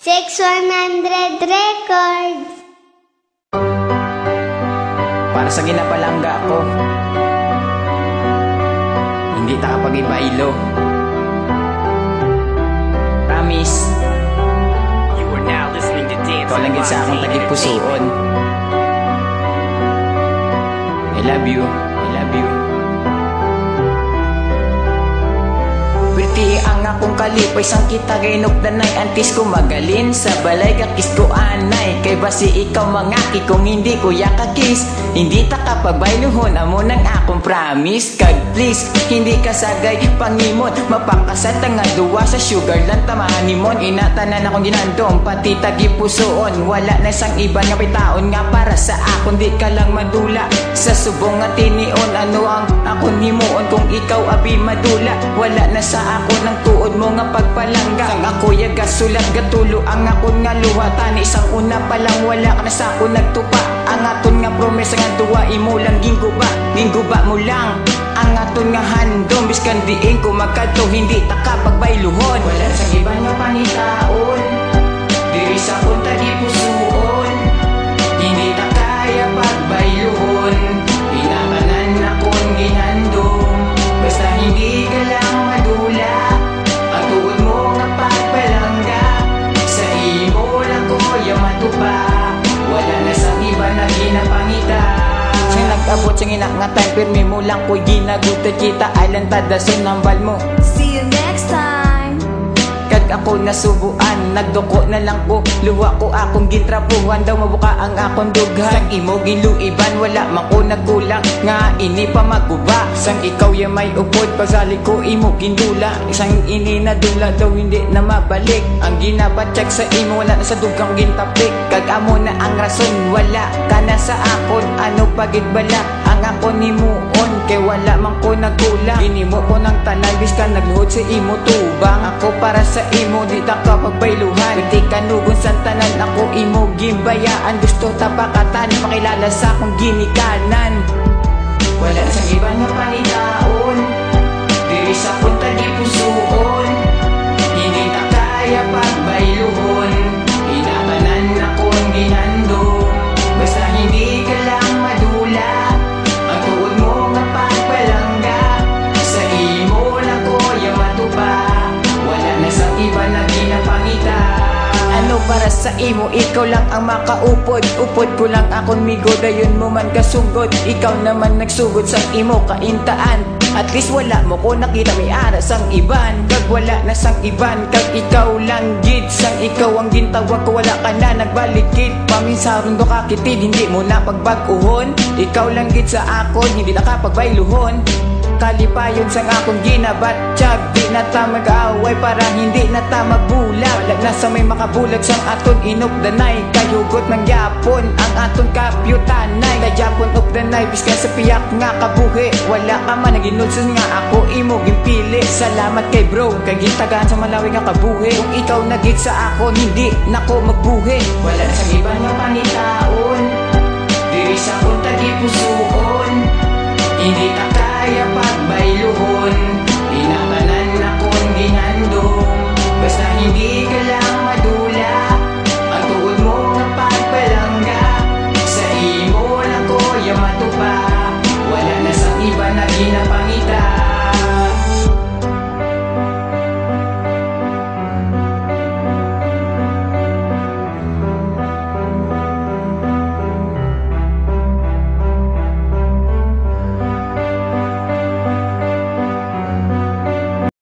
6-100 Records. Para sa ginapalangga ko, hindi ta kapag-ibailo. Promise, You are now listening to Dance ikaw lang gid sa akong tagipusoon. I love you, I love you. Pretty ang akong kalipay, sang kita gainok danay. Antis ko magalin, sa balay kakis ko anay. Kay basi ikaw mangaki, kung hindi ko yakakis. Hindi ta kapabailuhon, amo nang akong promise. Kag please, hindi ka sagay pangimon. Mapakasat nga duwa sa sugar lang tamahanimon. Inatanan akong ginandong, pati tagipusoon. Wala na sang iba nga pitaon nga para sa akon. Di ka lang madula sa subong nga tinion. Ano ang akong himuon kung ikaw abi madula. Wala na sa ako ng tuod mo nga pagpalangga. Sang ako yaga sulat gatulo ang akon nga luha. Tani isang una pa lang wala ka na sa ako nagtupa. Ang aton nga promesa nga duwa imo lang ginguba mo lang. Ang aton nga handom biskan diin ko magkadto hindi ta kapagbayluhon. Wala sa iba nga panitaon, diri sa punta di pusuon. Hindi ta kaya pagbayluhon, pinakanan akong ginandom. Basta hindi ka lang madula, ang tuod mo nga pagpalangga. Sa imo lang ko yung matupa, wala na sa iba na ginapangita. Siyang nag-abot siyang inak nga time, pirmi mo lang ko'y ginagutot kita. Island tadason nambal mo. See you next time. Kag ako nasubuan, nagduko na lang ko. Luwa ko akong gintrapuhan, daw mabuka ang akong dughan. Sang imo giluiban, wala man ko nagkulang. Nga ini pa maguba, sang ikaw yung may upod. Pagsali ko imo gindula, isang ini na dula daw hindi na mabalik. Ang ginabatsyag sa imo, wala na sa dugang gintapik. Kag amo na ang rason, wala ka na sa akon. Ano pagid bala, ang ako ni muon. Kay wala man ko nagkulang, ginimo ko ng tanan, biskan nagluhod sa imo tubang. Ako para sa imo, di ta kapagbayluhan. Pwede kanugon sa tanan, ako imo gimbayaan. Gusto tapakatan, pakilala sa akong ginikanan. Wala sa iba nga panitaon, diri sa punta di pusuon. Hindi ta kaya pagbayluhon, pinakanan akong ginandong. Basta hindi ka lang madula, ang tuod mo nga pagpalangga. Sa imo lang ko yung matupa, wala na sa iba na ginapangita. Ano para sa imo, ikaw lang ang makaupod. Upod ko lang akong migo, dayon mo man kasugod. Ikaw naman nagsugod sa imo kaintaan. At least wala mo ko nakita may aras ang iban. Kag wala na sang iban, kag ikaw lang gid. Sang ikaw ang gintawag ko, wala ka na nagbalikid. Paminsaron do kakitid, hindi mo na pagbag-uhon. Ikaw lang gid sa akon, hindi na kapagbayluhon. Kalipayon sang akong ginabatsyag, di na ta mag-away para hindi na ta mabulag. Wala na sa may makabulag sang aton inugdanay. Kayugot ng yapon ang aton kapyutanay. Kayapon ugdanay, biskan sa piyak nga kabuhi. Wala ka man naginulsos nga ako imo gimpili. Salamat kay bro, kay gitagaan sa malawi nga kabuhi. Kung ikaw nagit sa akon, hindi nako magbuhi. Wala sa iba nga panitaon, diri sa punta di pusuon. Hindi ta kaya pagbayluhon, pinakanan akong ginandong. Basta hindi